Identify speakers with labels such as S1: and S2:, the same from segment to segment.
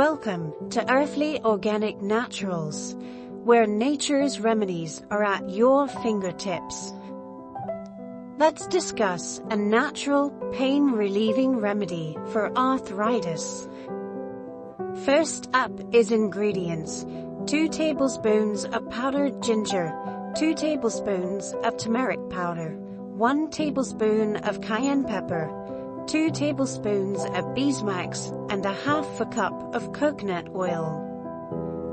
S1: Welcome to Earthly Organic Naturals, where nature's remedies are at your fingertips. Let's discuss a natural pain-relieving remedy for arthritis. First up is ingredients: 2 tablespoons of powdered ginger, 2 tablespoons of turmeric powder, 1 tablespoon of cayenne pepper, 2 tablespoons of beeswax, and a half a cup of coconut oil.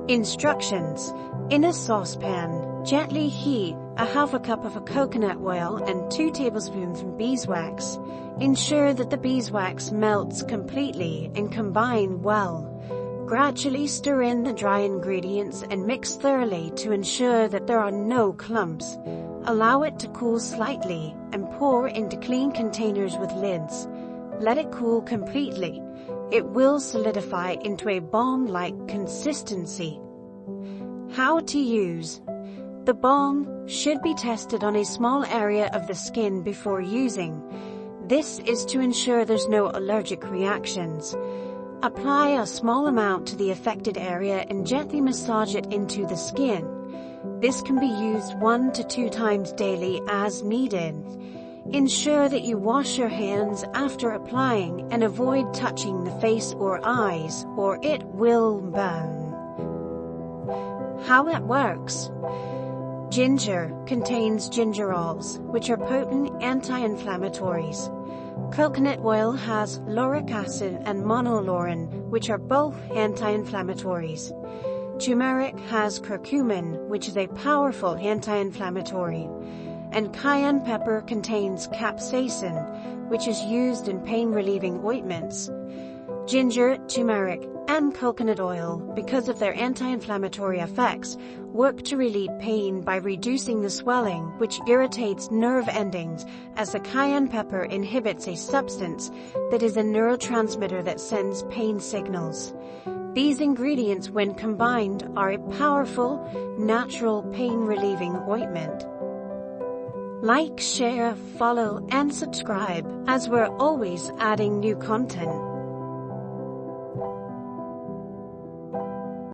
S1: Instructions: in a saucepan, gently heat a half a cup of coconut oil and 2 tablespoons of beeswax. Ensure that the beeswax melts completely and combine well. Gradually stir in the dry ingredients and mix thoroughly to ensure that there are no clumps. Allow it to cool slightly and pour into clean containers with lids. Let it cool completely. It will solidify into a balm-like consistency. How to use. The balm should be tested on a small area of the skin before using. This is to ensure there's no allergic reactions. Apply a small amount to the affected area and gently massage it into the skin. This can be used 1 to 2 times daily as needed. Ensure that you wash your hands after applying and avoid touching the face or eyes, or it will burn. How it works. Ginger contains gingerols, which are potent anti-inflammatories. Coconut oil has lauric acid and monolaurin, which are both anti-inflammatories. Turmeric has curcumin, which is a powerful anti-inflammatory. And cayenne pepper contains capsaicin, which is used in pain-relieving ointments. Ginger, turmeric, and coconut oil, because of their anti-inflammatory effects, work to relieve pain by reducing the swelling, which irritates nerve endings, as the cayenne pepper inhibits a substance that is a neurotransmitter that sends pain signals. These ingredients, when combined, are a powerful, natural pain-relieving ointment. Like, share, follow, and subscribe, as we're always adding new content.